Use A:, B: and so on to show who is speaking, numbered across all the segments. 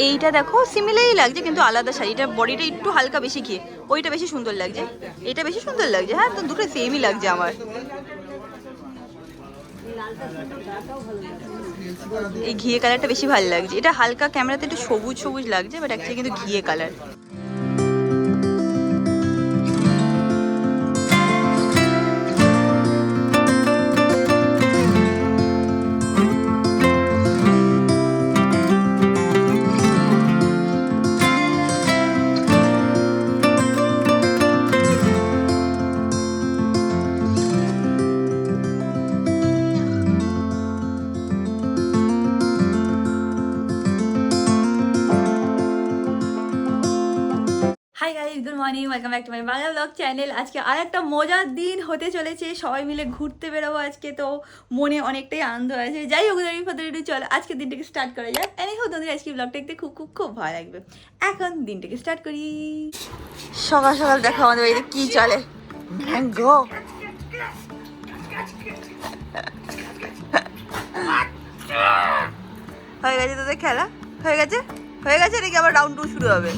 A: এইটা দেখো সিমিলারই লাগছে কিন্তু আলাদা শাড়ি, এটা বডিটা একটু হালকা বেশি ঘিয়ে, ওইটা বেশি সুন্দর লাগছে, এটা বেশি সুন্দর লাগছে। হ্যাঁ, তো দুটো সেমই লাগছে আমার। এই ঘিয়ে কালারটা বেশি ভালো লাগছে, এটা হালকা ক্যামেরাতে একটু সবুজ সবুজ লাগছে, বাট অ্যাকচুয়ালি কিন্তু ঘিয়ে colour. Hi guys, good morning, welcome back to my Bangla blog channel. আজকে আর একটা মজার দিন হতে চলেছে, সবাই মিলে ঘুরতে বেরোবো আজকে, তো মনে অনেকটাই আনন্দ আছে। যাই হোক, চলো আজকে দিনটাকে স্টার্ট করা যাক। এনে হোক তোমাদের আজকে ব্লগটা দেখতে খুব খুব খুব ভালো লাগবে। এখন দিনটাকে স্টার্ট করি। সকাল সকাল দেখো আমাদের বাড়িতে কি চলে, ম্যাঙ্গো। হয়ে গেছে তোদের খেলা, হয়ে গেছে হয়ে গেছে নাকি আবার রাউন্ড 2 শুরু হবে?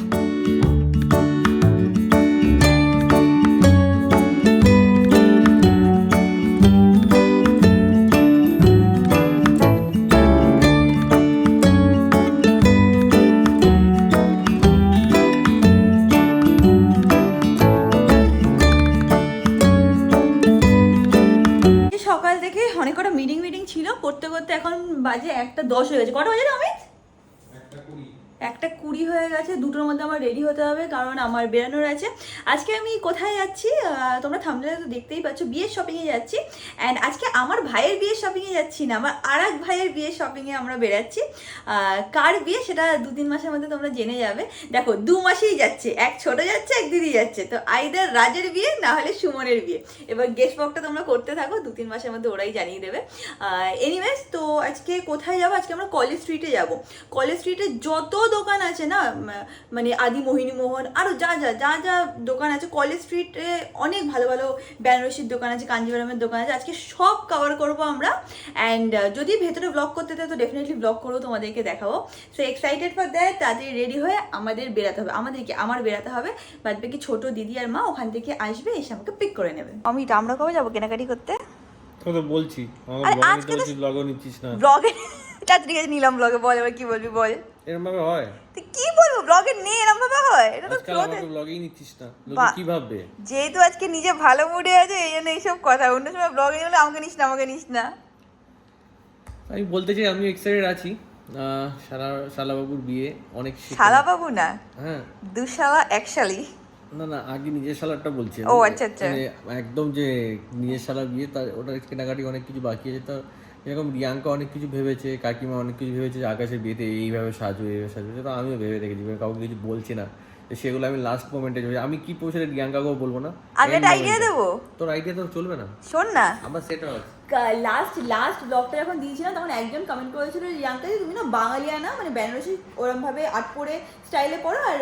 A: সকাল থেকে অনেক কটা মিটিং ছিল, করতে করতে এখন বাজে 1:10 হয়ে গেছে। কটা বাজে না অমিত? 1:20 হয়ে গেছে। 2টোর মধ্যে আমার রেডি হতে হবে, কারণ আমার বেরানোর আছে। আজকে আমি কোথায় যাচ্ছি তোমরা থাম্বনেলে তো দেখতেই পাচ্ছ, বিয়ের শপিংয়ে যাচ্ছি। অ্যান্ড আজকে আমার ভাইয়ের বিয়ের শপিংয়ে যাচ্ছি না, আমার আর এক ভাইয়ের বিয়ের শপিংয়ে আমরা বেরাচ্ছি। কার বিয়ে সেটা 2-3 মাসের মধ্যে তোমরা জেনে যাবে। দেখো 2 মাসেই যাচ্ছে, এক ছোট যাচ্ছে, এক দিদি যাচ্ছে। তো আইদার রাজের বিয়ে না হলে সুমনের বিয়ে। এবার গেস্ট বকটা তোমরা করতে থাকো, 2-3 মাসের মধ্যে ওরাই জানিয়ে দেবে। এনিওয়েজ, তো আজকে কোথায় যাবো? আজকে আমরা কলেজ স্ট্রিটে যাব। কলেজ স্ট্রিটে যত দোকান আছে না, মানে আদি মোহিনী মোহন, আরও যা যা যা যা দোকান আছে কলেজ স্ট্রিটে, অনেক ভালো ভালো বেনারসির দোকান আছে, কাঞ্জিভারামের দোকান আছে। আজকে সব কভার করবো আমরা। অ্যান্ড যদি ভেতরে ব্লগ করতে দেয় তো ডেফিনেটলি ব্লগ করবো, তোমাদেরকে দেখাবো। So excited for that. তাড়াতাড়ি রেডি হয়ে আমাদের বেরাতে হবে, আমার বেরাতে হবে। বাদ বাকি ছোট দিদি আর মা ওখান থেকে আসবে, এসে আমাকে পিক করে নেবে। অমিত, আমরা কবে যাবো কেনাকাটি করতে?
B: তো বলছি আজকে তো ব্লগও নিচ্ছিস না।
A: ব্লগে তাড়াতাড়ি নিলাম, ব্লগে বল, এবার কি বলবি বল।
B: এরকম ভাবে হয়?
A: তুই কি বলবো, ব্লগে নেই এরকম ভাবে হয়? এটা তো
B: আজকাল আমাকে ব্লগেই নিচ্ছিস না, লোকে কি ভাববে?
A: যেহেতু আজকে নিজে ভালো মুডে আছে এই জন্য এইসব কথা। অন্য সময় ব্লগে নিলে আমাকে নিস না, আমাকে নিস না।
B: আমি বলতে চাই আমি এক্সাইটেড আছি। শালাবাবুর বিয়ে অনেক।
A: শালাবাবু না,
B: হ্যাঁ,
A: দুশালা একশালি।
B: না না, আগে নিজের শালারটা বলছি।
A: ও আচ্ছা আচ্ছা,
B: একদম যে নিজের শালার বিয়ে, তার ওটার কেনাকাটি অনেক কিছু বাকি আছে। তো এরকম রিয়াঙ্কা অনেক কিছু ভেবেছে, কাকিমা অনেক কিছু ভেবেছে যে আকাশের বিয়েতে এইভাবে সাজবে, এইভাবে সাজবে। তো আমিও ভেবে রেখেছি, কাউকে কিছু বলছি না। সেগুলো আমি লাস্ট মোমেন্টে যাবে। আমি কি পৌঁছে রিয়াঙ্কাকেও বলবো না।
A: আমি একটা আইডিয়া দেবো।
B: তোর আইডিয়া তো চলবে না,
A: শোন না।
B: আমার সেটা আছে।
A: লাস্ট ব্লগটা যখন দিয়েছিলাম তখন একজন কমেন্ট করেছিল, রিয়াঙ্কা তুমি না বাঙালিয়ানা, মানে বেনারসি ওরকম ভাবে আট পরে স্টাইলে পরো। আর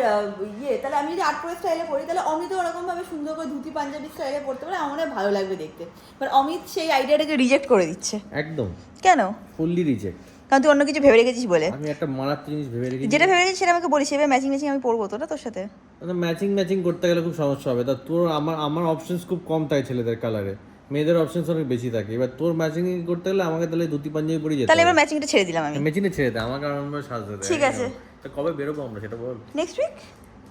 A: তাহলে আমি যদি আট পরে স্টাইলে পরি, তাহলে অমিত ওরকম ভাবে সুন্দর করে ধুতি পাঞ্জাবি স্টাইলে পরতে পারে, আমার ভালো লাগবে দেখতে। বাট অমিত সেই আইডিয়াটাকে রিজেক্ট করে দিচ্ছে।
B: একদম।
A: কেন?
B: Fully reject.
A: কারণ তুই অন্য কিছু ভেবে রেখেছিস বলে।
B: আমি একটা মারাত্মক জিনিস ভেবে রেখেছি,
A: যেটা ভেবে রেখেছিস সেটা আমাকে বলিস, সেভাবে ম্যাচিং আমি পরবো তোরা তোর সাথে।
B: ম্যাচিং করতে গেলে খুব সমস্যা হবে। তা তোর আমার অপশনস খুব কম, তাই ছেলেদের কালারে মেয়েদের অপশনস অনেক বেশি থাকে। এবার তোর ম্যাচিং করতে গেলে আমাকে তাহলে ধুতি পাঞ্জাবি পরে যেতে হবে।
A: তাহলে এবার ম্যাচিংটা ছেড়ে দিলাম আমি।
B: ম্যাচিংটা ছেড়ে দে, আমাকে আমার সাজতে দে।
A: ঠিক আছে,
B: তো কবে বেরোবো আমরা সেটা বল।
A: নেক্সট উইক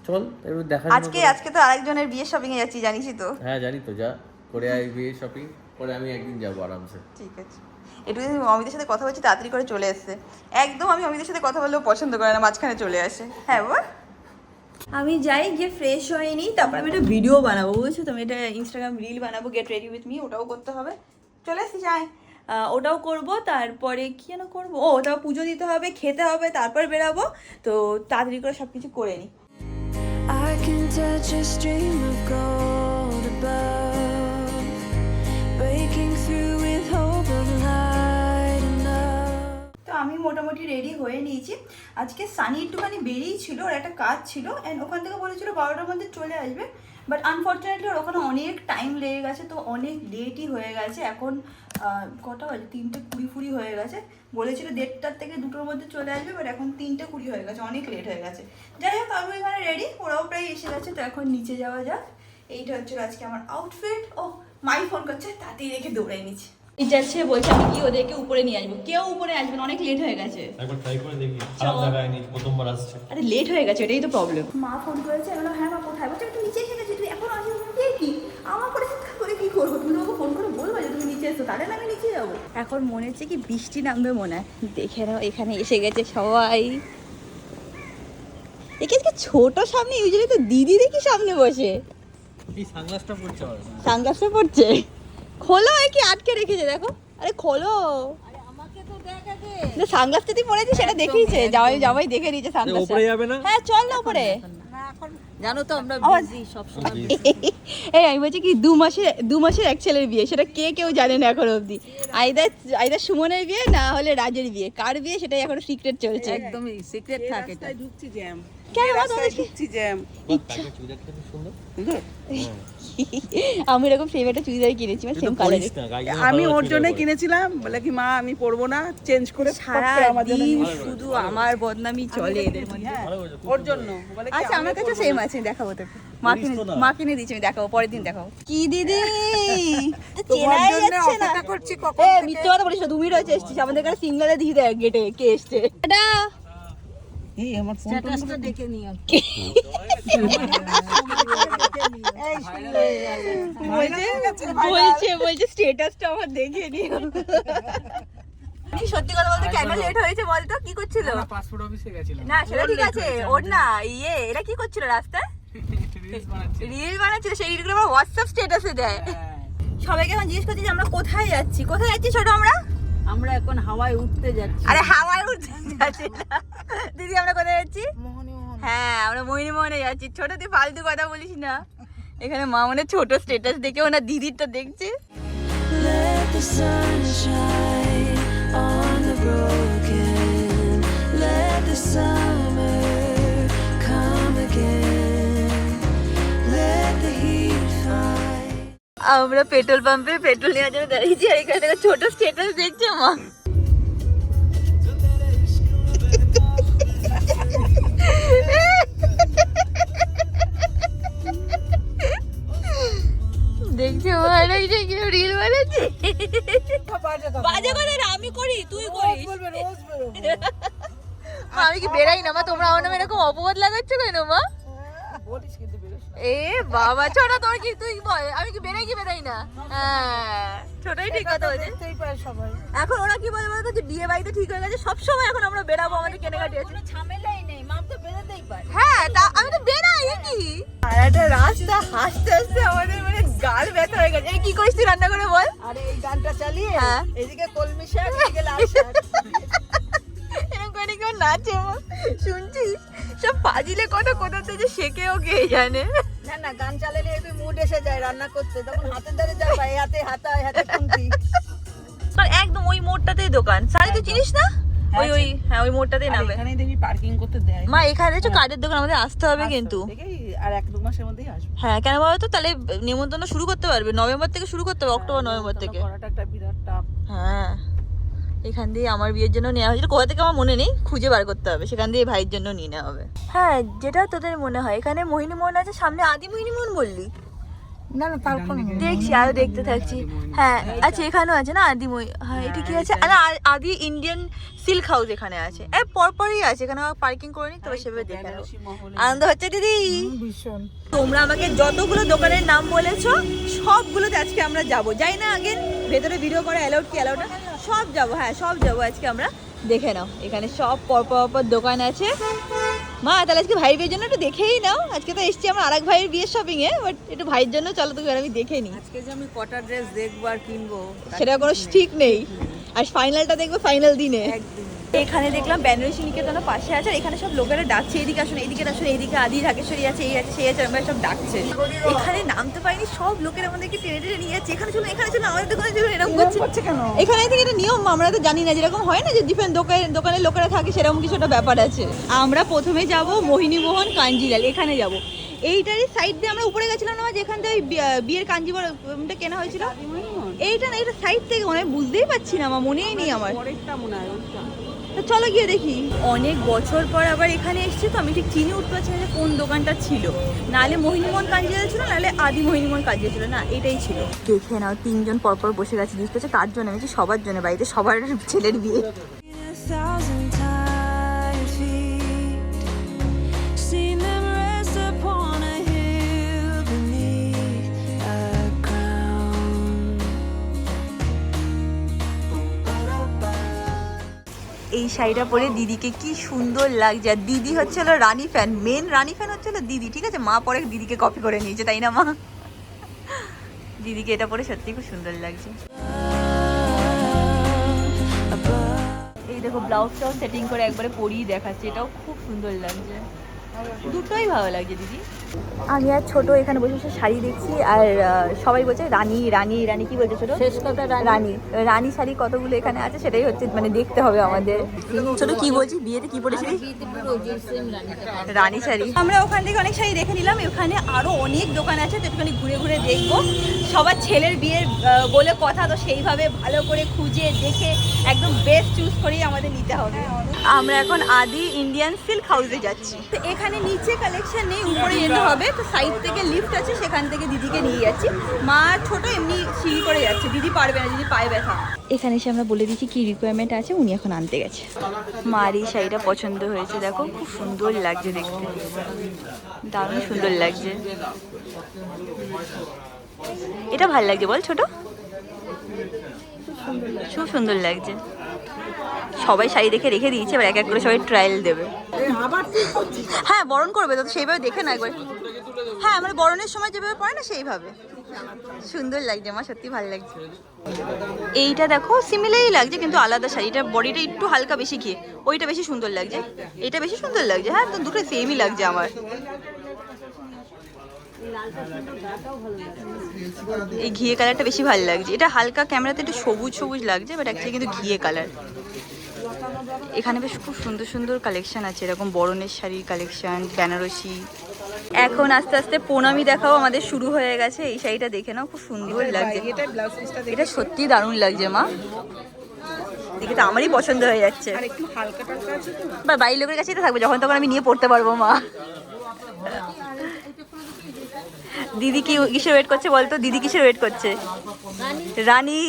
B: চল এবার দেখা।
A: আজকে তো আরেকজনের বিয়ের শপিং এ যাচ্ছি, জানিসই তো।
B: হ্যাঁ জানি তো, যা করে আই বিয়ে শপিং করে, আমি একদিন যাবো আরামসে।
A: ঠিক আছে, একটু অমিতের সাথে কথা বলছি, তাড়াতাড়ি করে চলে এসছে। একদম আমি অমিতের সাথে কথা বললেও পছন্দ করে না, মাঝখানে চলে আসে। হ্যাঁ বল। আমি যাই, গিয়ে ফ্রেশ হয়ে নিই, তারপর আমি একটা ভিডিও বানাবো, বুঝছো? তুমি এটা ইনস্টাগ্রাম রিল বানাবো, গেট রেডি উইথ মি, ওটাও করতে হবে। চলে এসছি, যাই ওটাও করবো। তারপরে কি যেন করবো, ওটাও পুজো দিতে হবে, খেতে হবে, তারপর বেরাবো। তো তাড়াতাড়ি করে সব কিছু করে নিই।
C: I can touch a stream of gold above, breaking through with hope of light enough.
A: তো আমি মোটামুটি রেডি হয়ে নিয়েছি। আজকে সানি একটুখানি বেরিয়েই ছিল, ওর একটা কাজ ছিল, অ্যান্ড ওখান থেকে বলেছিল 12টার মধ্যে চলে আসবে। বাট আনফর্চুনেটলি ওর ওখানে অনেক টাইম লেগে গেছে, তো অনেক লেটই হয়ে গেছে। এখন কটা বাজে 3:20 হয়ে গেছে। বলেছিল 1:30 থেকে 2টোর মধ্যে চলে আসবে, বাট এখন 3:20 হয়ে গেছে, অনেক লেট হয়ে গেছে। যাই হোক আমি এখানে রেডি, ওরাও প্রায় এসে গেছে, তো এখন নিচে যাওয়া যাক। এইটা হচ্ছে আজকে আমার আউটফিট। ও মাই ফোন করছে, তাতেই রেখে দৌড়াই নিচ্ছি। যাচ্ছে বলছে আমি কি ওদেরকে উপরে নিয়ে আসবো, কেউ উপরে আসবে না, অনেক লেট হয়ে গেছে।
B: একবার ট্রাই করে দেখি, খারাপ জায়গায় নেই, প্রথমবার আসছে।
A: আরে লেট হয়ে গেছে, এটাই তো প্রবলেম। মা ফোন করেছে, আমি বললাম হ্যাঁ মা কোথায়, বলছে তুই নিচে এসে গেছিস, তুই এখন আসিস কি আমার করে চিৎকার করে কি করবো, তুমি আমাকে ফোন করে বলবো যে তুমি নিচে এসো, তাহলে আমি নিচে যাবো। এখন মনে হচ্ছে কি বৃষ্টি নামবে মনে হয়, দেখে নাও এখানে এসে গেছে সবাই। একে ছোট সামনে, ইউজুয়ালি তো দিদি দেখি সামনে বসে।
B: এই সানগ্লাসটা পড়ছে আর
A: সানগ্লাসটা পড়ছে, খোলো, এ কি আটকে রেখেছে দেখো, আরে খোলো। না সানগ্লাসটা তুই পরেছিস সেটা দেখিয়েছে, যাওয়াই দেখে নিয়েছে সানগ্লাস।
B: উপরে যাবে না?
A: হ্যাঁ চল না উপরে।
D: জানো তো আমরা বিজি সব সময়।
A: এই আমি বলছি কি 2 মাসের এক ছেলের বিয়ে, সেটা কেউ জানে না এখন অবধি। আইদার সুমনের বিয়ে না হলে রাজের বিয়ে, কার বিয়ে সেটাই এখন সিক্রেট চলছে।
D: একদমই সিক্রেট থাকে এটা।
E: ঢুকছি জ্যাম,
A: কেন
E: ঢুকছি জ্যাম।
A: আমি এরকম সেম একটা চুড়িদার কিনেছি, মানে সেম কালারের।
E: আমি ওর জন্য কিনেছিলাম, বলে কি মা আমি পরবো না, চেঞ্জ করে
A: সারা
E: আমার জন্য
A: দিন
E: নিয়ে এসো।
A: শুধু আমার বদনামি চলে এদের মধ্যে।
E: হ্যাঁ, ওর জন্য বলে কি
A: আচ্ছা আমার কাছে সেম আছে, দেখাবো তোকে। মা কিনে দিয়েছি, আমি দেখাবো, পরের দিন দেখাবো। কি দিদি
E: তোমার
A: চেনাই
E: জন্য
A: যাচ্ছে না।
E: অপেক্ষা করছি কখন
A: এ
E: থেকে।
A: মিথ্যে কথা বলিস না, 2 মিনিট হয়েছে এসেছিস, আমাদের কাছে সিঙ্গেলে দিয়ে দেয় গেটে কে এসছে। এটা
E: এই আমার ফোন
D: স্ট্যাটাসটা দেখে নিও।
A: বলছে স্ট্যাটাসটা আমার দেখে নিও। কি সত্যি কথা বলতে কেন লেট হয়েছে বলতো, কি করছিল?
E: পাসপোর্ট অফিসে গেছিলাম।
A: না সেটা ঠিক আছে, ওর না এরা কি করছিল রাস্তায়, রিল বানাচ্ছিল, সেই রিলগুলো আমার হোয়াটসঅ্যাপ স্ট্যাটাসে দেয়। সবাইকে এখন জিজ্ঞেস করছি যে আমরা কোথায় যাচ্ছি ছোট আমরা?
D: আমরা এখন হাওয়ায় উঠতে যাচ্ছি।
A: আরে হাওয়ায় উঠতে যাচ্ছি না দিদি, আমরা কোথায় যাচ্ছি? হ্যাঁ আমরা মোহিনীমোহনে যাচ্ছি। ছোট তুই ফালতু কথা বলিস না, এখানে মা মনে ছোট স্ট্যাটাস দেখে ওনা দিদিরটা দেখছে।
C: Let the sun shine on the broken. Let the summer come again. Let the heat fight.
A: আমরা পেট্রোল পাম্পে পেট্রোল নেওয়ার জন্য দাঁড়িয়েছি, আর এখানে থেকে ছোট স্ট্যাটাস দেখছে মা। দেখছে কেউ রিল বানাচ্ছে। বাজে কথা না, আমি করি, তুই করিস। মা, আমি কি বেরাই না মা, তোমরা আমার নামে এরকম অপবাদ লাগাচ্ছ কেন মা? এ বাবা ছোট, তোর কি তুই বল, আমি কি বেরাই না? হ্যাঁ ছোটই ঠিক কথা বলছে। এখন ওরা কি বলে বলতো, যে বিয়ে বাড়িতে ঠিক হয়ে গেছে, সবসময় এখন আমরা বেরাবো, আমাদের কেনাকাটি আছে।
D: ঝামেলাই নেই, মা তো বেরোতেই পারে।
A: হ্যাঁ তা আমি তো বেরাই কি, আর একটা রাস্তা হাসতে হাসতে আমাদের মানে গাল ব্যথা হয়ে গেছে। এই কি করিস তুই রান্না করে বল?
E: আরে এই গানটা চালিয়ে
A: হ্যাঁ।
E: এদিকে কলমি শাক, এদিকে লাল শাক।
A: এরকম করে কেউ নাচে মা, শুনছিস? সব ফাজিলে কথা কোথাতে যে শেখেও কে জানে।
E: না না, গান চালালে একটু মুড এসে যায় রান্না করতে, তখন হাতের ধারে যায়, পায়ে হাতে হাতে খুন্তি।
A: আর একদম ওই মোড়টাতেই দোকান, সারি তুই চিনিস না? ওই হ্যাঁ ওই মোড়টাতেই
E: আর
A: নামে।
E: এখানেই দেখি পার্কিং করতে দেয়।
A: মা এখানে দেখছো কার্ডের দোকান, আমাদের আসতে হবে কিন্তু।
E: দেখেই আর 1-2 মাসের মধ্যেই আসবে।
A: হ্যাঁ কেন বলতো, তাহলে নিমন্ত্রণ শুরু করতে পারবে, নভেম্বর থেকে শুরু করতে হবে, অক্টোবর নভেম্বর থেকে।
E: করাটা একটা বিরাট টাফ।
A: হ্যাঁ এখান দিয়ে আমার বিয়ের জন্য নেওয়া হয়েছিল, কোথা থেকে আমার মনে নেই, খুঁজে বার করতে হবে, সেখান দিয়ে ভাইয়ের জন্য নিয়ে নেওয়া হবে। হ্যাঁ যেটা তোদের মনে হয়, এখানে মোহিনীমোহন আছে, সামনে আদি মোহিনীমোহন বললি?
E: না না, তারপর
A: দেখছি আরো দেখতে থাকছি। হ্যাঁ আচ্ছা এখানেও আছে না আদি হ্যাঁ এটা কি আছে না, আদি ইন্ডিয়ান সিল্ক হাউস এখানে আছে, পরপরই আছে, এখানে পার্কিং করে নি, তবে সেভাবে দেখে নেবো। আনন্দ হচ্ছে দিদি?
E: ভীষণ।
A: তোমরা আমাকে যতগুলো দোকানের নাম বলেছো সবগুলোতে আজকে আমরা যাবো, যাই না আগে ভেতরে ভিডিও করা অ্যালাউড কি অ্যালাউড না, সব যাবো, হ্যাঁ সব যাবো আজকে আমরা। দেখে নাও এখানে সব পরপর দোকান আছে। মা তাহলে আজকে ভাইয়ের বিয়ের জন্য একটু দেখেই নাও, আজকে তো এসছি আমার আরেক ভাইয়ের বিয়ের শপিং এ, বাট একটু ভাইয়ের জন্য চলো তুমি আর আমি দেখে নিই।
D: আজকে যে আমি কটা ড্রেস দেখবো আর কিনবো
A: সেটা কোনো ঠিক নেই, আর ফাইনালটা দেখবো ফাইনাল দিনে।
D: একদিন।
A: এখানে দেখলাম বেনারসি নিকেতনের পাশে আছে, আর এখানে সব লোকেরা ডাকছে, এদিকে আসুন এদিকে আসুন, এইদিকে আদি ঢাকেশ্বরী আছে, এই আছে সেই আছে, আমরা সব ডাকছে। এখানে নামতে পারিনি, সব লোকের আমাদেরকে টেনে টেনে নিয়ে যাচ্ছে, এখানে চলুন আমাদের দোকানে চলুন, এরকম করছে
E: কেন?
A: এখানে থেকে এটা নিয়ম, আমরা তো জানি না, যেরকম হয় না যে ডিফারেন্ট দোকানের লোকেরা থাকে, সেরকম কিছু একটা ব্যাপার আছে। আমরা প্রথমে যাব মোহিনীমোহন কাঞ্জিলাল, এখানে যাব। এইটারই সাইড দিয়ে আমরা উপরে গেছিলাম না, যেখান থেকে বিয়ের কাঞ্জিবরমটা কেনা হয়েছিল। এইটা না, এটা সাইড থেকে মনে হয়, বুঝতেই পারছি না, আমার মনেই নেই আমার।
E: পরেরটা মনে হয় ওইটা।
A: তো চলো গিয়ে দেখি। অনেক বছর পর আবার এখানে এসেছি তো আমি ঠিক চিনে উঠতে পারছি না যে কোন দোকানটা ছিল। নাহলে মোহিনীমোহন কাঞ্জিয়া ছিল, নাহলে আদি মোহিনীমোহন কাঞ্জিয়া ছিল, না এটাই ছিল। দেখে নাও, তিনজন পরপর বসে গেছে, জিজ্ঞেস করছে কার জন্য, আমি বলছি সবার জন্য, বাড়িতে সবার ছেলের বিয়ে।
C: A thousand tired feet, seen them rest upon a hill beneath a crown.
A: এই শাড়িটা পরে দিদিকে কি সুন্দর লাগছে। আর দিদি হচ্ছে হলো রানী ফ্যান, মেন রানী ফ্যান হচ্ছে হলো দিদি, ঠিক আছে? মা পরে দিদিকে কপি করে নিয়েছে, তাই না মা? দিদিকে এটা পরে সত্যি খুব সুন্দর লাগছে। এই দেখো ব্লাউজটাও সেটিং করে একবারে পরিয়ে দেখাচ্ছে, এটাও খুব সুন্দর লাগছে, দুটোই ভালো লাগছে দিদি। আমি আর ছোট এখানে বসে বসে শাড়ি দেখছি, আর সবাই বলছে রানী রানী রানী, কি বলছে ছোট?
E: শেষ কথা
A: রানী রানী শাড়ি কতগুলো এখানে আছে, সেটাই হচ্ছে মানে দেখতে হবে আমাদের। ছোট কি বলছিস, বিয়েতে কি পরেছিলি? রানী শাড়ি। আমরা ওখান থেকে অনেক শাড়ি দেখে নিলাম, ওখানে আরো অনেক দোকান আছে, তো একটুখানি ঘুরে ঘুরে দেখবো। সবার ছেলের বিয়ের বলে কথা, তো সেইভাবে ভালো করে খুঁজে দেখে একদম বেস্ট চুজ করেই আমাদের নিতে হবে। আমরা এখন আদি ইন্ডিয়ান সিল্ক হাউসে যাচ্ছি। তো এখানে নিচে কালেকশন নেই, উপরে যেতে হবে, তো সাইড থেকে লিফট আছে, সেখান থেকে দিদিকে নিয়ে যাচ্ছি। মা ছোট এমনি সিঁড়ি করে যাচ্ছে, দিদি পারবে না, দিদি পায়ে ব্যথা। এখানে এসে আমরা বলে দিচ্ছি কি রিকোয়ারমেন্ট আছে, উনি এখন আনতে গেছে। মার এই শাড়িটা পছন্দ হয়েছে, দেখো খুব সুন্দর লাগছে দেখতে, দারুণ সুন্দর লাগছে। এটা ভালো লাগছে বল ছোট, খুব সুন্দর লাগছে। সবাই শাড়ি দেখে রেখে দিয়েছে, এবার এক এক করে সবাই ট্রায়াল দেবে। হ্যাঁ বরণ করবে তো সেইভাবে দেখে না একবার। হ্যাঁ মানে বরণের সময় যেভাবে পড়ে না সেইভাবে। সুন্দর লাগছে মা, সত্যি ভালো লাগছে। এইটা দেখো সিমিলারই লাগছে কিন্তু আলাদা শাড়ি, এটা বডিটা একটু হালকা বেশি ঘিয়ে, ওইটা বেশি সুন্দর লাগছে, এটা বেশি সুন্দর লাগছে। হ্যাঁ তো দুটো সেমই লাগছে আমার। এই ঘিয়ে কালারটা বেশি ভালো লাগছে, এটা হালকা ক্যামেরাতে একটু সবুজ সবুজ লাগছে, বাট অ্যাকচুয়ালি কিন্তু ঘিয়ে কালার। এখানে বেশ খুব সুন্দর সুন্দর কালেকশন আছে, এরকম বরণের শাড়ির কালেকশন, বেনারসি। এখন আস্তে আস্তে প্রণামী দেখাও আমাদের শুরু হয়ে গেছে। এই শাড়িটা দেখে নাও, খুব সুন্দর লাগছে, এটা সত্যি দারুণ লাগছে মা, দেখে তো আমারই পছন্দ হয়ে যাচ্ছে। বা বাড়ির লোকের কাছেই তো থাকবে, যখন তখন আমি নিয়ে পড়তে পারবো মা। দিদি কি কিসের ওয়েট করছে বলতো? দিদি কিসের ওয়েট করছে? রানী।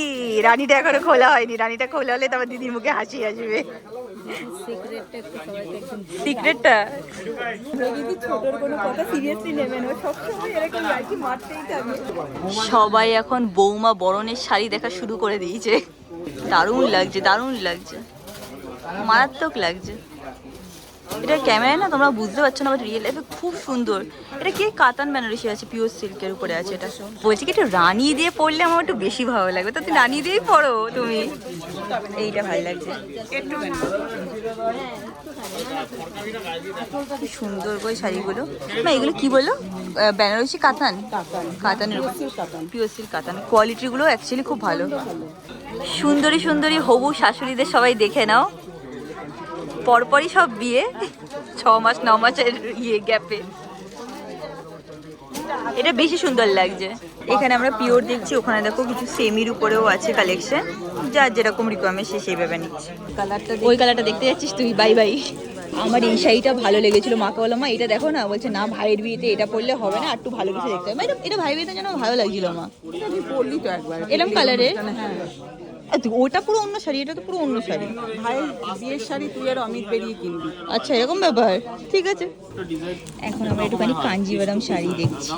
A: রানীটা এখনো খোলা হয়নি, রানীটা খোলা হলে তারপর দিদির মুখে হাসি আসবে। সিক্রেটটা দিদি ছোটর কোনো কথা সিরিয়াসলি নেবে না, সবসময় এরকম লাইকি মারতেই থাকে। সবাই এখন বৌমা বরণের শাড়ি দেখা শুরু করে দিয়েছে, দারুণ লাগছে, দারুণ লাগছে, মারাত্মক লাগছে। এটা ক্যামেরায় না তোমরা বুঝতে পারছো না, বাট রিয়েল লাইফে খুব সুন্দর। এটা কি কাতান বেনারসি আছে, পিওর সিল্কের উপরে আছে। এটা বলছি কি একটু রানী দিয়ে পরলে আমার একটু বেশি ভালো লাগবে, তো তুমি রানী দিয়েই পরো তুমি। এইটা ভালো লাগছে, কি সুন্দর করে শাড়িগুলো। না এগুলো কি বলো? বেনারসি কাতান, কাতানের উপর পিওর সিল্ক কাতান। কোয়ালিটিগুলো অ্যাকচুয়ালি খুব ভালো। সুন্দরী সুন্দরী হবু শাশুড়িদের সবাই দেখে নাও, পরপরই সব বিয়ে, 6 মাস 9 মাসের গ্যাপে। এটা বেশি সুন্দর লাগছে। এখানে আমরা পিওর দেখছি, ওখানে দেখো কিছু সেমির উপরেও আছে কালেকশন, যার যেরকম রিকোয়ারমেন্ট সে সেইভাবে নিচ্ছে। ওই কালারটা দেখতে যাচ্ছিস তুই? Bye bye. আমার এই শাড়িটা ভালো লেগেছিল, মাকে বললাম মা এটা দেখো না, বলছে না ভাইয়ের বিয়েতে এটা পরলে হবে না, একটু ভালো কিছু দেখতে হবে। এটা ভাইয়ের বিয়েতে যেন ভালো লাগছিল মা,
E: পরলি তো একবার
A: এরকম কালারের।
E: হ্যাঁ
A: ওটা পুরো অন্য শাড়ি, এটা তো পুরো অন্য শাড়ি।
E: ভাইয়ের বিয়ের শাড়ি তুই আর অমিত বেরিয়ে কিনবি।
A: আচ্ছা এরকম ব্যাপার, ঠিক আছে। এখন আমরা একটুখানি কাঞ্জিভারাম শাড়ি দেখছি।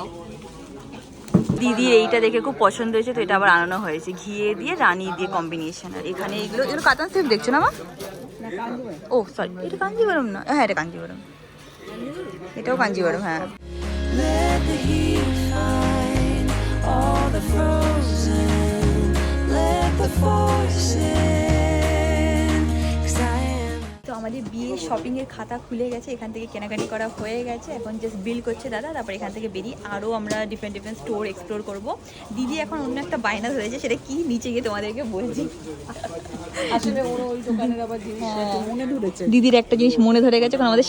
A: দিদির এইটা দেখে খুব পছন্দ হয়েছে, তো এটা আবার আনানো হয়েছে, ঘিয়ে দিয়ে রানী দিয়ে কম্বিনেশন। আর এখানে এগুলো কাতান সিল্ক দেখছো না মা? ও সরি, এটা কাঞ্জিভারাম না, হ্যাঁ এটা কাঞ্জিভারাম, এটাও কাঞ্জিভারাম। হ্যাঁ
C: Let the heat find all the frozen. Let the force in, 'cause I am.
A: তো আমাদের বিয়ে শপিং এর খাতা খুলে গেছে, এখান থেকে কেনাকাটি করা হয়ে গেছে, এখন জাস্ট বিল করছে দাদা, তারপর এখান থেকে বেরিয়ে আরও আমরা ডিফারেন্ট ডিফারেন্ট স্টোর এক্সপ্লোর করব। দিদি এখন অন্য একটা বায়না ধরেছে, সেটা কি নিচে গিয়ে তোমাদেরকে বলছি।
D: আসলে ওর ওই দোকানের আবার জিনিস মনে ধরেছে।
A: দিদির একটা জিনিস মনে ধরে গেছে, কারণ আমাদের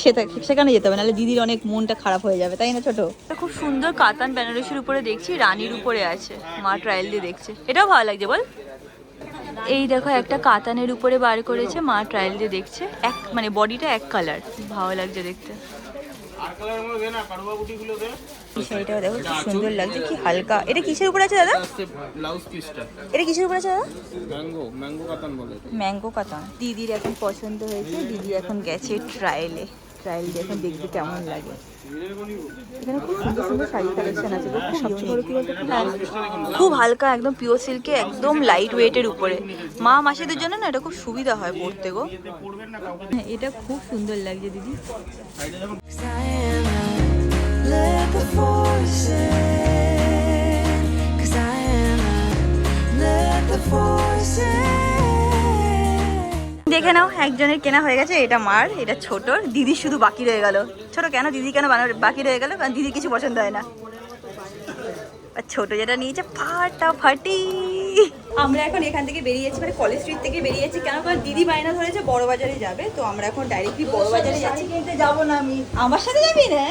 A: সেখানে যেতে হবে, নাহলে দিদির অনেক মনটা খারাপ হয়ে যাবে, তাই না ছোট? খুব সুন্দর কাতান বেনারসির উপরে দেখছি, রানীর উপরে আছে, মা ট্রায়াল দিয়ে দেখছে, এটাও ভালো লাগছে বল। এই দেখো একটা কাতানের উপরে বার করেছে, মা ট্রায়াল দিয়ে দেখছে, এক মানে বডিটা এক কালার, ভালো লাগছে দেখতে। এই শাড়িটাও দেখো কি সুন্দর লাগছে, কি হালকা। এটা কিসের উপরে আছে দাদা?
B: ব্লাউজ পিসটা
A: এটা কিসের উপরে আছে দাদা?
B: ম্যাঙ্গো কাতান বলে।
A: ম্যাঙ্গো কাতান দিদির এখন পছন্দ হয়েছে, দিদি এখন গেছে ট্রায়াল দিয়ে এখন দেখবে কেমন লাগে। এখানে খুব সুন্দর সুন্দর শাড়ি কালেকশন আছে, সবচেয়ে বড় কি বলতো, খুব হালকা একদম পিওর সিল্কে, একদম লাইট ওয়েটের উপরে। মা মাসিদের জন্য না এটা খুব সুবিধা হয় পরতে গো। এটা খুব সুন্দর লাগছে দিদি।
C: 'Cause I am a let the force in. 'Cause I am a let the force in.
A: দেখে নাও, একজনের কেনা হয়ে গেছে, এটা মার, এটা ছোটর, দিদি শুধু বাকি রয়ে গেল। ছোট কেন দিদি কেন বাকি রয়ে গেল? কারণ দিদির কিছু পছন্দ হয় না। আর ছোট যেটা নিয়েছে ফাটাফাটি। আমরা এখন এখান থেকে বেরিয়েছি, মানে কলেজ স্ট্রিট থেকে বেরিয়েছি, কেন কারণ দিদি বায়না ধরেছে বড় বাজারে যাবে, তো আমরা এখন ডাইরেক্টলি বড় বাজারে যাচ্ছি।
E: কিনতে যাবো না আমি।
A: আমার সাথে যাবি না?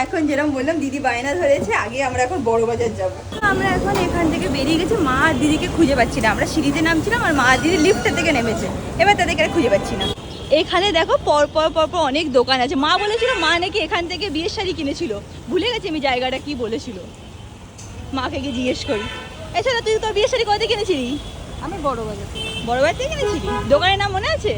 A: এখন যেরকম বললাম দিদি বায়না ধরেছে, আগে আমরা এখন বড় বাজার যাবো। আমরা এখন এখান থেকে বেরিয়ে গেছি, মা আর দিদিকে খুঁজে পাচ্ছি না। আমরা সিঁড়িতে নামছিলাম আর মা আর দিদি লিফটের থেকে নেমেছে, এবার তাদেরকে আর খুঁজে পাচ্ছি না। এখানে দেখো পরপর অনেক দোকান আছে। মা বলেছিল মা নাকি এখান থেকে বিয়ের শাড়ি কিনেছিল, ভুলে গেছি আমি জায়গাটা কি বলেছিল, মাকে গিয়ে জিজ্ঞেস করি। এছাড়া তুই তোর বিয়ের শাড়ি কোথায় কিনেছিলি?
D: আমি বড় বাজার থেকে।
A: বড় বাজার থেকে কিনেছিলি? দোকানের নাম মনে আছে?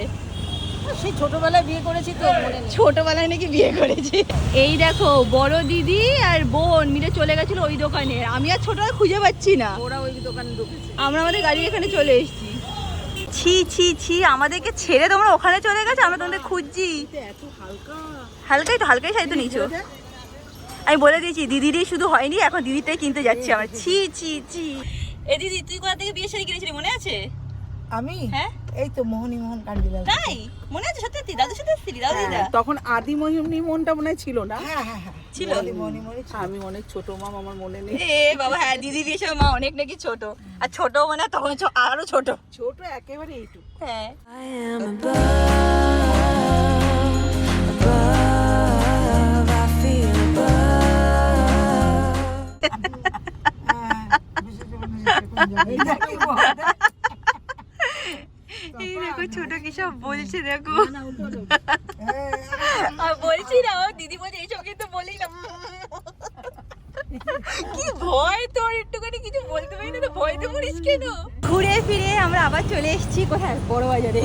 D: সেই ছোটবেলায় বিয়ে করেছি তো মনে নেই।
A: ছোটবেলায় নাকি বিয়ে করেছি। এই দেখো বড় দিদি আর বোন মিলে চলে গেছিল ওই দোকানে, আমি আর ছোটবেলায় খুঁজে পাচ্ছি না।
D: ওরা ওই দোকানে ঢুকেছে।
A: আমরা আমাদের গাড়ি এখানে চলে এসেছি। ছি ছি ছি, আমাদেরকে ছেড়ে তোমরা ওখানে চলে গেছো, আমরা তোমাদের খুঁজছি।
D: এত হালকা।
A: হালকাই শাড়ি তো নিয়েছো। আমি বলে দিয়েছি দিদিরই শুধু হয়নি, এখন দিদিটাই কিনতে যাচ্ছি আমরা। ছি ছি ছি। এ দিদি তুই কোথা থেকে বিয়ের শাড়ি কিনেছিলি মনে আছে?
E: আমি
A: হ্যাঁ
E: এই তো মোহন কান্ডিলাল।
A: তাই মনে আছে? সত্যি দাদুর সাথে এসেছিলি? দাদু দিদা
D: তখন আদিমণি মনটা মনে হয় ছিল না।
E: হ্যাঁ
A: ছিল?
E: মোহনি
D: আমি অনেক ছোট মাম, আমার মনে নেই।
A: এ বাবা, হ্যাঁ দিদি বিয়ের সময় মা অনেক নাকি ছোট, আর ছোট মানে তখন আরো ছোট।
D: ছোট একেবারে এইটুকু।
A: হ্যাঁ
C: I am above, I feel above.
A: এই দেখো ছোট কি সব বলছে, দেখো আর বলছি না, ও দিদি বলছে এইসব কিন্তু বলি না। কি ভয় তোর, একটুখানি কিছু বলতে পারি না তো ভয়তে পড়িস কেন? ঘুরে ফিরে আমরা আবার চলে এসেছি কোথায়? বড় বাজারে।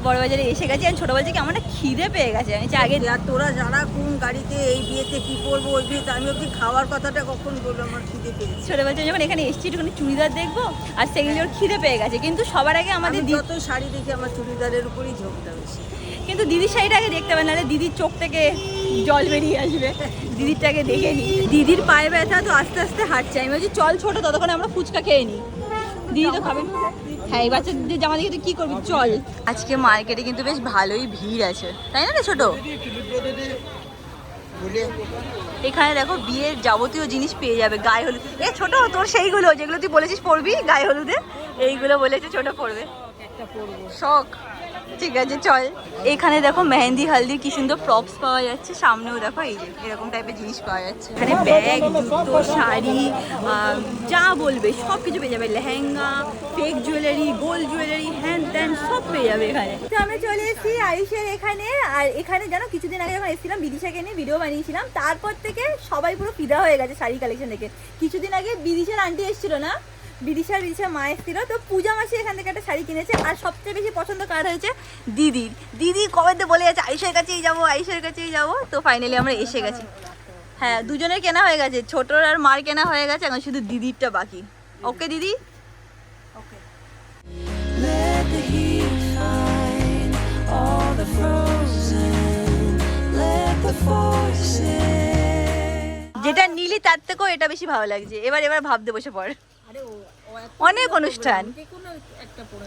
A: বড় বাজারে এসে গেছি। আর ছোট বলছে কি আমার না খিদে পেয়ে গেছে, আমি আগে
E: আর তোরা যারা কোন গাড়িতে এই বিয়েতে কি করবো ওই বিয়েতে, আমি অব্দি খাওয়ার কথাটা কখন বলবো, আমার খিদে পেয়েছে।
A: ছোট বাচ্চা যখন এখানে এসেছি একটুখানি চুড়িদার দেখবো, আর সেগুলো ওর খিদে পেয়ে গেছে, কিন্তু সবার আগে আমাদের
E: আমি যত শাড়ি দেখি আমার চুড়িদারের উপরই ঝোঁকটা বেশি।
A: কিন্তু দিদির শাড়িটা আগে দেখতে হবে, নাহলে দিদির চোখ থেকে জল বেরিয়ে আসবে। দিদিরটাকে দেখে নি। দিদির পায়ে ব্যথা তো আস্তে আস্তে হাঁটছে, আমি বলছি চল ছোট, ততক্ষণে আমরা ফুচকা খেয়ে নিই। দিদি তো খাবেন। হ্যাঁ এই বাচ্চাদের জামা দেখে তুই কি করবি, চল। আজকে মার্কেটে কিন্তু বেশ ভালোই ভিড় আছে, তাই না রে ছোট? এখানে দেখো বিয়ের যাবতীয় জিনিস পেয়ে যাবে, গায়ে হলুদ। এ ছোট তোর সেইগুলো যেগুলো তুই বলেছিস পরবি গায়ে হলুদে, এইগুলো বলেছে ছোট পরবে, শখ। ঠিক আছে চল। এখানে দেখো মেহেন্দি হালদি কি সুন্দর প্রপস পাওয়া যাচ্ছে, সামনেও দেখো এই যে এরকম টাইপের জিনিস পাওয়া যাচ্ছে। এখানে ব্যাগ, জুতো, শাড়ি, যা বলবে সব কিছু পেয়ে যাবে, lehenga, fake jewellery, gold jewellery, হ্যান ত্যান সব পেয়ে যাবে এখানে। তো আমরা চলে এসেছি আয়ুষের এখানে। আর এখানে জানো কিছুদিন আগে যখন এসেছিলাম বিদিশাকে নিয়ে ভিডিও বানিয়েছিলাম, তারপর থেকে সবাই পুরো ফিদা হয়ে গেছে শাড়ি কালেকশন দেখে। কিছুদিন আগে বিদিশার আন্টি এসেছিল না, বিদিশার মা এসেছিল, তো পূজা মাসি এখান থেকে একটা শাড়ি কিনেছে। আর সবচেয়ে বেশি পছন্দ কার হয়েছে? দিদির। দিদি কবে তো বলে যাচ্ছে আয়ুষের কাছেই যাবো, তো ফাইনালি আমরা এসে গেছি। হ্যাঁ দুজনের কেনা হয়ে গেছে, ছোটর আর মার কেনা হয়ে গেছে, এখন শুধু দিদিরটা বাকি। ওকে দিদি,
C: Let the heat find all the frozen. Let the force in.
A: যেটা নিলি তার থেকেও এটা বেশি ভালো লাগছে। এবার ভাবতে বসে পড়। অনেক অনুষ্ঠান,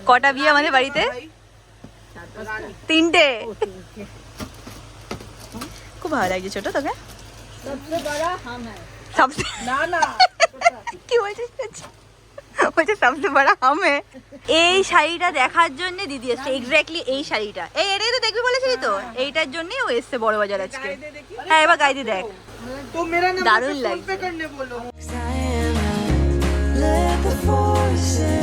A: কটা বিয়ে আমাদের বাড়িতে? তিনটে খুব ভালো লাগছে ছোট তোকে
D: सबसे बड़ा हम है
A: সবসে
D: ना ना
A: কি বলছিস বলছে সবচেয়ে বড় আমি এই শাড়িটা দেখার জন্য দিদি এসছে এক্স্যাক্টলি এই শাড়িটা এটাই তো দেখবি বলেছিলি তো এইটার জন্যই ও এসছে বড় বাজার আজকে হ্যাঁ এবার গাইতে দেখ
E: तो मेरा नंबर
A: দারুণ
E: फोन
A: লাগছে
E: पे करने बोलो
C: 'Cause I am a let the force in.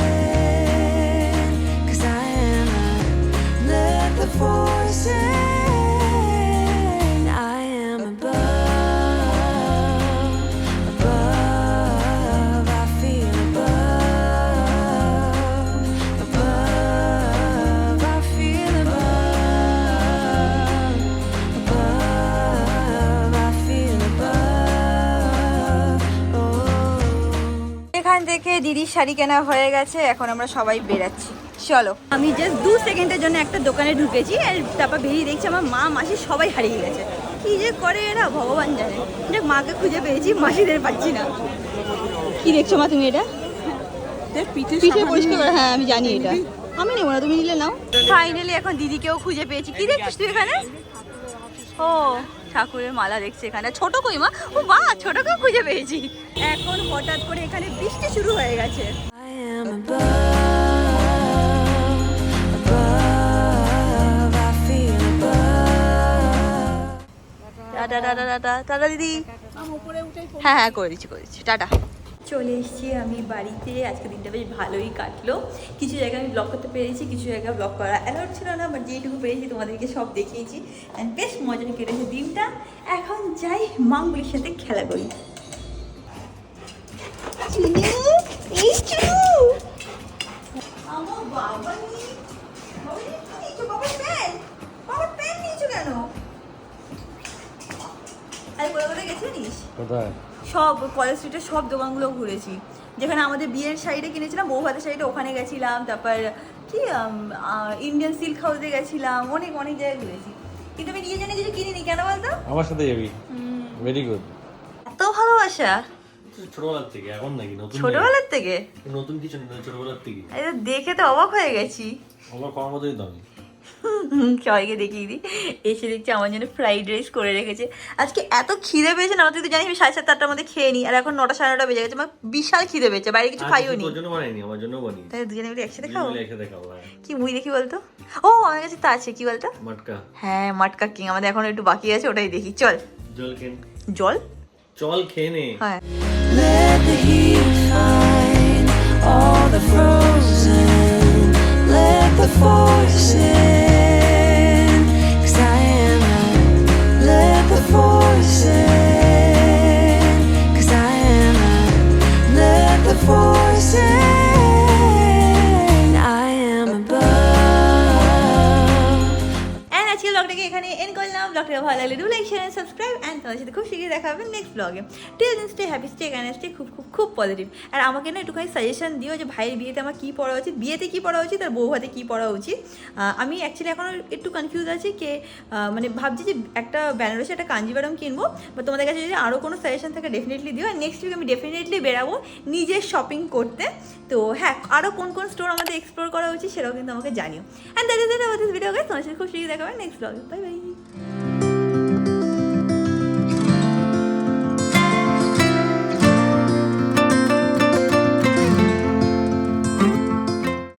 C: 'Cause I am a let the force in. I am above, I feel above, I feel above, I feel above. Oh.
A: এখান থেকে দিদির শাড়ি কেনা হয়ে গেছে এখন আমরা সবাই বেরাচ্ছি চলো আমি জাস্ট 2 সেকেন্ডের জন্য একটা দোকানে ঢুকেছি আর তারপর বেরিয়ে দেখছি আমার মা মাসি সবাই হারিয়ে গেছে কি যে করে এরা ভগবান জানে দেখ মাকে খুঁজে পেয়েছি মাসিদের পাচ্ছি না কি দেখছো মা তুমি এটা পিঠে পরিষ্কার করে হ্যাঁ আমি জানি এটা আমি নেবো না তুমি নিলে নাও ফাইনালি এখন দিদিকেও খুঁজে পেয়েছি কি দেখছিস তুই এখানে ও ঠাকুরের মালা দেখছি এখানে ছোট কই মা ও বাহ ছোটকেও খুঁজে পেয়েছি এখন হঠাৎ করে এখানে বৃষ্টি শুরু হয়ে গেছে
C: I am above, I feel above.
A: Tata tata tata tata দিদি হ্যাঁ হ্যাঁ করে দিচ্ছি টাটা চলে এসেছি আমি বাড়িতে আজকে দিনটা বেশ ভালোই কাটলো কিছু জায়গায় আমি ব্লগ করতে পেরেছি কিছু জায়গায় ব্লগ করা অ্যালাউড ছিল না বাট যেটুকু পেরেছি তোমাদেরকে সব দেখিয়েছি অ্যান্ড বেশ মজা কেটেছে দিনটা এখন যাই মাঙ্গুলির সাথে খেলা করি চুনু এই চুনু আমার বাবা নিচু বাবার প্যান নিচু কেন আরে কোথায় গেছিস
B: কোথায়
A: সব কলেজ স্ট্রিটের সব দোকানগুলো ঘুরেছি যেখানে আমাদের বিয়ের শাড়িটা কিনেছিলাম বউ ভাতের শাড়িটা ওখানে গেছিলাম তারপর কি ইন্ডিয়ান সিল্ক হাউসে গেছিলাম অনেক অনেক জায়গায় ঘুরেছি কিন্তু আমি নিজে জানি কিছু কিনিনি কেন বলতো
B: আমার সাথে যাবি ভেরি গুড
A: এত ভালোবাসা
B: ছোটবেলার থেকে এখন নাকি নতুন
A: ছোটবেলার থেকে
B: নতুন কিছু নেই ছোটবেলার থেকে
A: এই তো দেখে তো অবাক হয়ে গেছি
B: আমার করার মতোই তো আমি
A: সবাইকে দেখিয়ে দিই এসে দেখছি আমার জন্য ফ্রাইড রাইস করে রেখেছে আজকে এত খিদে পেয়েছে না তুই তো জানিস আমি 7:30 8টার মধ্যে খেয়ে নিই আর এখন 9টা 9:30 বেজে গেছে আমার বিশাল খিদে পেয়েছে বাইরে কিছু খাইও নি
B: তোর জন্য বানাইনি আমার জন্য বানিয়েছি
A: তাই দুজনে মিলে একসাথে খাবো
B: মিলে একসাথে খাবো হ্যাঁ।
A: কি মুই দেখি বলতো ও আমার কাছে তো আছে কি বলতো
B: মটকা
A: হ্যাঁ মটকা কিং আমাদের এখন একটু বাকি আছে ওটাই দেখি চল
B: জল খেন
A: জল
B: চল খেয়ে নে
A: হ্যাঁ
C: Let the heat find all the frozen. Let the force in. 'Cause I am a let the force in. 'Cause I am a let the force in. I am above.
A: And আজকে ব্লগটাকে এখানে end করলাম ব্লগটা ভালো লাগলে do like share subscribe and তোমাদের সাথে খুব শীঘ্রই দেখা হবে নেক্সট ব্লগে till then stay happy stay can stay খুব খুব খুব পজিটিভ আর আমাকে না একটুখানি সাজেশন দিও যে ভাইয়ের বিয়েতে আমার কী পড়া উচিত বিয়েতে কী পড়া উচিত আর বউ ভাতে কী পড়া উচিত আমি অ্যাকচুয়ালি এখন একটু কনফিউজ আছি কে মানে ভাবছি যে একটা বেনারসি একটা কাঞ্জিভারম কিনবো বা তোমাদের কাছে যদি আরও কোনো সাজেশন থাকে ডেফিনেটলি দিও আর নেক্সট উইক আমি ডেফিনেটলি বেরাবো নিজের শপিং করতে তো হ্যাঁ আরও কোন কোন স্টোর আমাদের এক্সপ্লোর করা উচিত সেটাও কিন্তু আমাকে জানিও and that is it for this video guys তোমার সাথে খুব শীঘ্রই দেখা হবে নেক্সট ব্লগে বাই বাই